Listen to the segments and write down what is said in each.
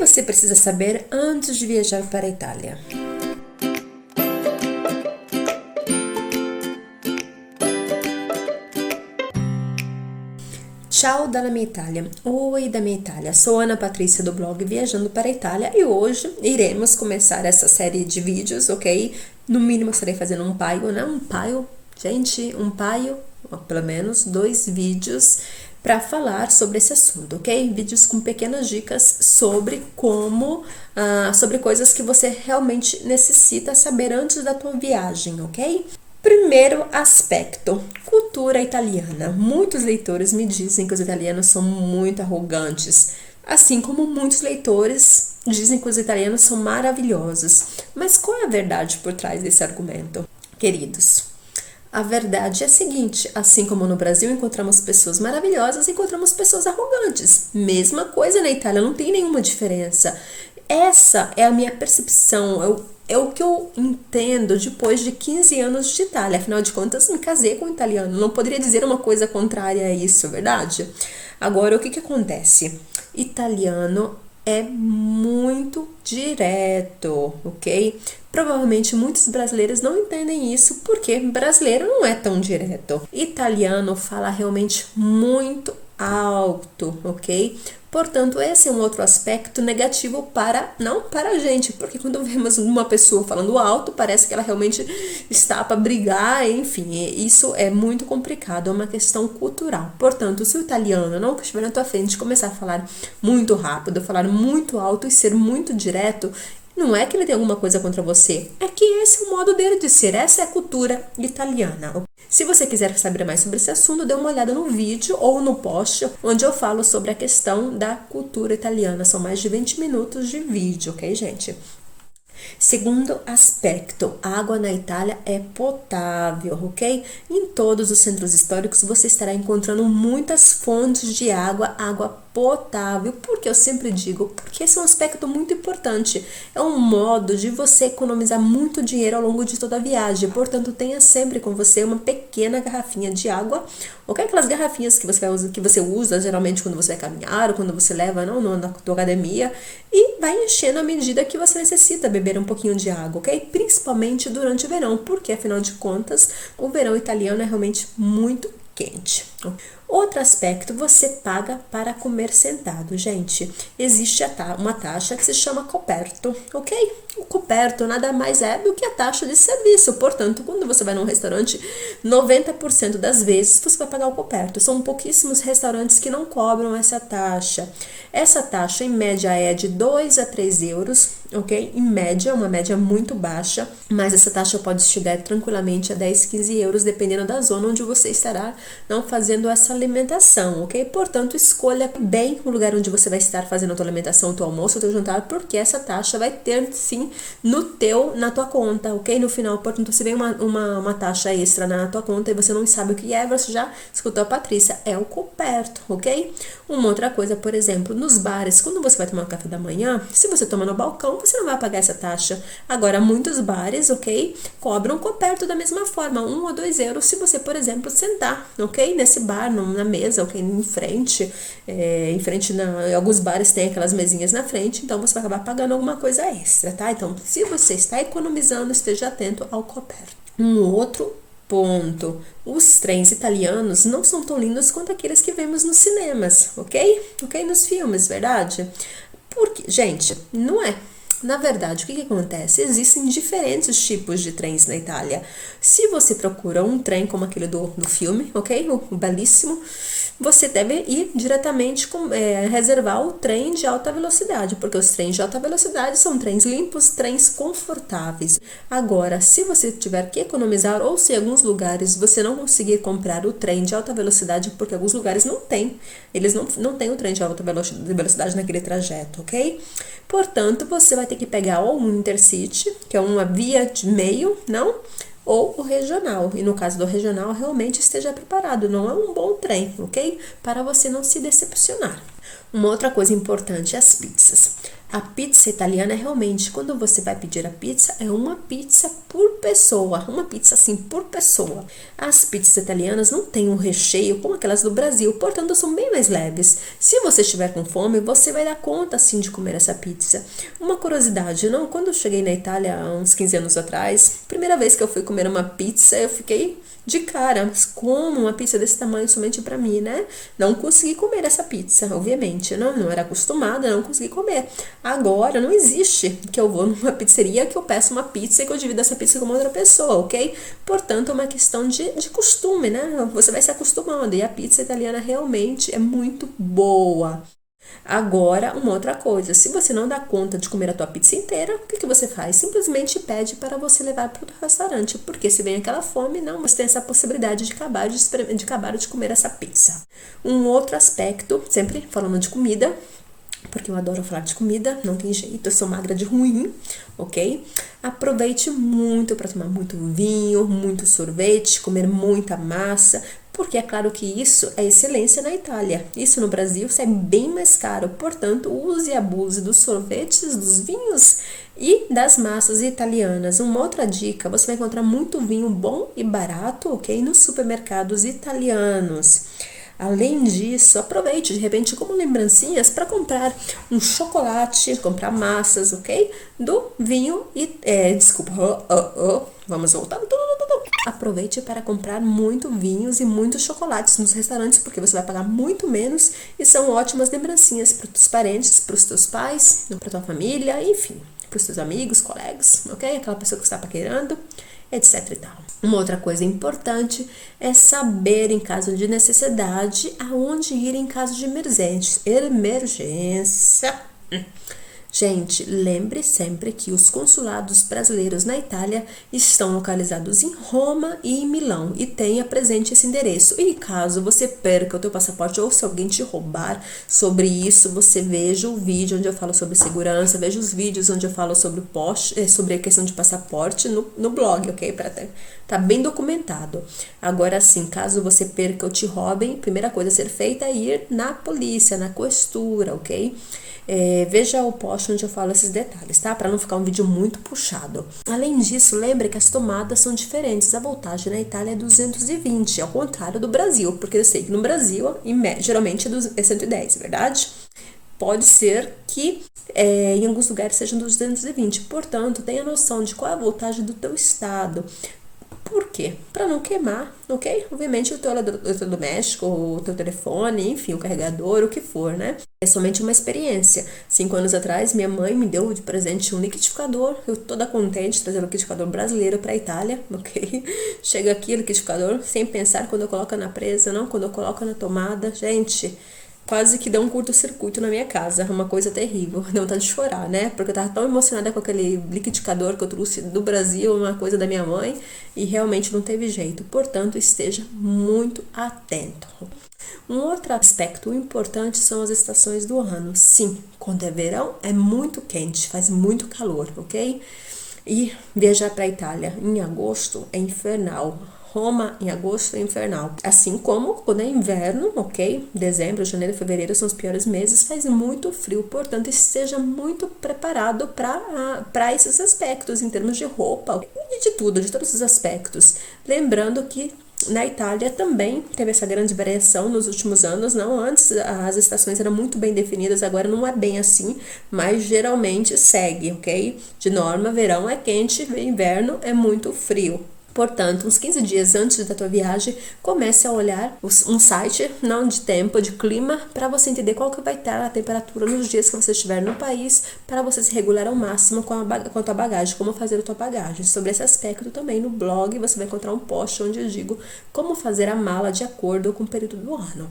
você precisa saber antes de viajar para a Itália? Ciao dalla mia Itália. Oi da minha Itália. Sou Ana Patrícia do blog Viajando para a Itália e hoje iremos começar essa série de vídeos, ok? No mínimo estarei fazendo um paio, né? Um paio, pelo menos 2 vídeos para falar sobre esse assunto, ok? Vídeos com pequenas dicas sobre sobre coisas que você realmente necessita saber antes da tua viagem, ok? Primeiro aspecto, cultura italiana. Muitos leitores me dizem que os italianos são muito arrogantes, assim como muitos leitores dizem que os italianos são maravilhosos. Mas qual é a verdade por trás desse argumento, queridos? A verdade é a seguinte, assim como no Brasil encontramos pessoas maravilhosas, encontramos pessoas arrogantes. Mesma coisa na Itália, não tem nenhuma diferença. Essa é a minha percepção, é o que eu entendo depois de 15 anos de Itália. Afinal de contas, me casei com um italiano. Não poderia dizer uma coisa contrária a isso, é verdade? Agora, o que acontece? Italiano é muito direto, ok? Provavelmente muitos brasileiros não entendem isso porque brasileiro não é tão direto. Italiano fala realmente muito alto, ok? Portanto, esse é um outro aspecto negativo não para a gente, porque quando vemos uma pessoa falando alto, parece que ela realmente está para brigar, enfim, isso é muito complicado, é uma questão cultural. Portanto, se o italiano não estiver na tua frente começar a falar muito rápido, falar muito alto e ser muito direto, não é que ele tem alguma coisa contra você, é que esse é o modo dele de ser, essa é a cultura italiana. Se você quiser saber mais sobre esse assunto, dê uma olhada no vídeo ou no post, onde eu falo sobre a questão da cultura italiana. São mais de 20 minutos de vídeo, ok, gente? Segundo aspecto, a água na Itália é potável, ok? Em todos os centros históricos você estará encontrando muitas fontes de água potável. Por que eu sempre digo? Porque esse é um aspecto muito importante. É um modo de você economizar muito dinheiro ao longo de toda a viagem. Portanto, tenha sempre com você uma pequena garrafinha de água, ok? Aquelas garrafinhas que você usa geralmente quando você vai caminhar ou quando você leva na tua academia e vai enchendo à medida que você necessita beber um pouquinho de água, ok? Principalmente durante o verão, porque afinal de contas, o verão italiano é realmente muito quente. Outro aspecto, você paga para comer sentado, gente. Existe uma taxa que se chama coperto, ok? O coperto nada mais é do que a taxa de serviço. Portanto, quando você vai num restaurante, 90% das vezes você vai pagar o coperto. São pouquíssimos restaurantes que não cobram essa taxa. Essa taxa, em média, é de 2 a 3 euros, ok? Em média, uma média muito baixa, mas essa taxa pode chegar tranquilamente a 10, 15 euros, dependendo da zona onde você estará não fazendo essa alimentação, ok? Portanto, escolha bem o lugar onde você vai estar fazendo a tua alimentação, o teu almoço, o teu jantar, porque essa taxa vai ter, sim, na tua conta, ok? No final, portanto, se vem uma taxa extra na tua conta e você não sabe o que é, você já escutou a Patrícia, é o coperto, ok? Uma outra coisa, por exemplo, nos bares, quando você vai tomar um café da manhã, se você toma no balcão, você não vai pagar essa taxa. Agora, muitos bares, ok, cobram coperto da mesma forma, 1 ou 2 euros, se você, por exemplo, sentar, ok, nesse bar, na mesa, ok, em frente, alguns bares têm aquelas mesinhas na frente, então você vai acabar pagando alguma coisa extra, tá? Então, se você está economizando, esteja atento ao coperto. Um outro ponto, os trens italianos não são tão lindos quanto aqueles que vemos nos cinemas, ok? Ok, nos filmes, verdade? Porque, gente, não é. Na verdade, o que acontece? Existem diferentes tipos de trens na Itália. Se você procura um trem como aquele do filme, ok? O belíssimo, você deve ir diretamente reservar o trem de alta velocidade, porque os trens de alta velocidade são trens limpos, trens confortáveis. Agora, se você tiver que economizar ou se em alguns lugares você não conseguir comprar o trem de alta velocidade, porque alguns lugares não tem, eles não têm o trem de alta velocidade naquele trajeto, ok? Portanto, você vai ter que pegar ou um Intercity, que é uma via de meio, não? Ou o regional. E no caso do regional, realmente esteja preparado. Não é um bom trem, ok? Para você não se decepcionar. Uma outra coisa importante é as pizzas. A pizza italiana é realmente, quando você vai pedir a pizza, é uma pizza por pessoa, uma pizza assim por pessoa. As pizzas italianas não têm um recheio como aquelas do Brasil, portanto são bem mais leves. Se você estiver com fome, você vai dar conta assim de comer essa pizza. Uma curiosidade, não, quando eu cheguei na Itália há uns 15 anos atrás, primeira vez que eu fui comer uma pizza, eu fiquei de cara, mas como uma pizza desse tamanho somente para mim, né? Não consegui comer essa pizza, obviamente, não era acostumada, não consegui comer. Agora não existe que eu vou numa pizzeria que eu peço uma pizza e que eu divido essa pizza com outra pessoa, ok? Portanto, é uma questão de costume, né? Você vai se acostumando e a pizza italiana realmente é muito boa. Agora, uma outra coisa, se você não dá conta de comer a tua pizza inteira, o que você faz? Simplesmente pede para você levar para o restaurante, porque se vem aquela fome, não, você tem essa possibilidade de acabar de comer essa pizza. Um outro aspecto, sempre falando de comida, porque eu adoro falar de comida, não tem jeito, eu sou magra de ruim, ok? Aproveite muito para tomar muito vinho, muito sorvete, comer muita massa, porque é claro que isso é excelência na Itália. Isso no Brasil sai bem mais caro, portanto, use e abuse dos sorvetes, dos vinhos e das massas italianas. Uma outra dica, você vai encontrar muito vinho bom e barato, ok? Nos supermercados italianos. Além disso, aproveite de repente como lembrancinhas para comprar um chocolate, comprar massas, ok? Do vinho e... vamos voltar. Aproveite para comprar muito vinhos e muitos chocolates nos restaurantes, porque você vai pagar muito menos e são ótimas lembrancinhas para os teus parentes, para os teus pais, para tua família, enfim, para os teus amigos, colegas, ok? Aquela pessoa que você está paquerando, etc e tal. Uma outra coisa importante é saber, em caso de necessidade, aonde ir em caso de emergência. Gente, lembre sempre que os consulados brasileiros na Itália estão localizados em Roma e em Milão e tenha presente esse endereço. E caso você perca o teu passaporte ou se alguém te roubar sobre isso, você veja o vídeo onde eu falo sobre segurança, veja os vídeos onde eu falo sobre sobre a questão de passaporte no blog, ok? Para tá bem documentado. Agora sim, caso você perca ou te roubem, a primeira coisa a ser feita é ir na polícia, na questura, ok? Veja o post onde eu falo esses detalhes, tá? Para não ficar um vídeo muito puxado. Além disso, lembre que as tomadas são diferentes. A voltagem na Itália é 220, ao contrário do Brasil, porque eu sei que no Brasil, geralmente é 110, verdade? Pode ser que em alguns lugares sejam 220, portanto, tenha noção de qual é a voltagem do teu estado. Por quê? Para não queimar, ok? Obviamente o teu eletrodoméstico, o teu telefone, enfim, o carregador, o que for, né? É somente uma experiência. 5 anos atrás, minha mãe me deu de presente um liquidificador. Eu toda contente de trazer um liquidificador brasileiro para a Itália, ok? Chega aqui o liquidificador, sem pensar quando eu coloco na presa, não, quando eu coloco na tomada. Gente, quase que deu um curto-circuito na minha casa, uma coisa terrível, deu vontade de chorar, né? Porque eu tava tão emocionada com aquele liquidificador que eu trouxe do Brasil, uma coisa da minha mãe, e realmente não teve jeito. Portanto, esteja muito atento. Um outro aspecto importante são as estações do ano. Sim, quando é verão é muito quente, faz muito calor, ok? E viajar para a Itália em agosto é infernal. Roma em agosto é infernal. Assim como quando é inverno, ok? Dezembro, janeiro, fevereiro são os piores meses, faz muito frio, portanto, esteja muito preparado para esses aspectos, em termos de roupa e de tudo, de todos os aspectos. Lembrando que na Itália também teve essa grande variação nos últimos anos, não? Antes as estações eram muito bem definidas, agora não é bem assim, mas geralmente segue, ok? De norma, verão é quente, inverno é muito frio. Portanto, uns 15 dias antes da tua viagem, comece a olhar um site, não de tempo, de clima, para você entender qual que vai estar a temperatura nos dias que você estiver no país, para você se regular ao máximo com a tua bagagem, como fazer a tua bagagem. Sobre esse aspecto também no blog você vai encontrar um post onde eu digo como fazer a mala de acordo com o período do ano.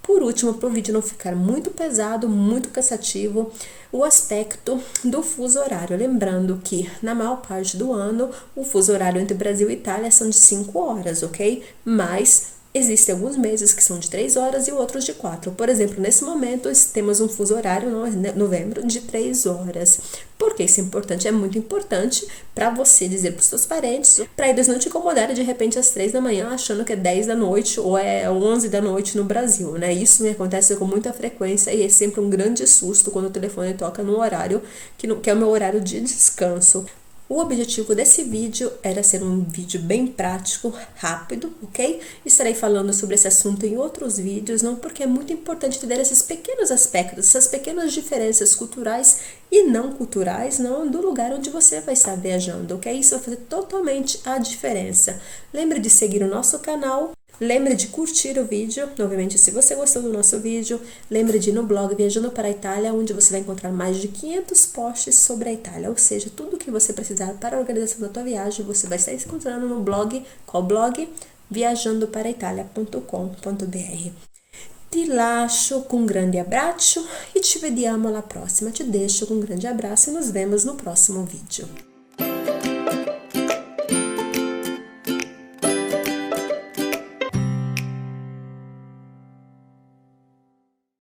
Por último, para o vídeo não ficar muito pesado, muito cansativo, o aspecto do fuso horário. Lembrando que na maior parte do ano, o fuso horário entre Brasil e Itália são de 5 horas, ok? Mas Existem alguns meses que são de 3 horas e outros de 4. Por exemplo, nesse momento temos um fuso horário, novembro, de 3 horas. Por que isso é importante? É muito importante para você dizer para os seus parentes, para eles não te incomodarem de repente às 3 da manhã, achando que é 10 da noite ou é 11 da noite no Brasil, né? Isso me acontece com muita frequência e é sempre um grande susto quando o telefone toca no horário que é o meu horário de descanso. O objetivo desse vídeo era ser um vídeo bem prático, rápido, ok? Estarei falando sobre esse assunto em outros vídeos, não, porque é muito importante entender esses pequenos aspectos, essas pequenas diferenças culturais e não culturais, não, do lugar onde você vai estar viajando, ok? Isso vai fazer totalmente a diferença. Lembre de seguir o nosso canal. Lembre de curtir o vídeo, obviamente se você gostou do nosso vídeo, lembre de ir no blog Viajando para a Itália, onde você vai encontrar mais de 500 posts sobre a Itália, ou seja, tudo o que você precisar para a organização da tua viagem, você vai estar encontrando no blog, qual blog? viajandoparaitalia.com.br. Ti lascio com um grande abraço e ci vediamo alla prossima. Te deixo com um grande abraço e nos vemos no próximo vídeo.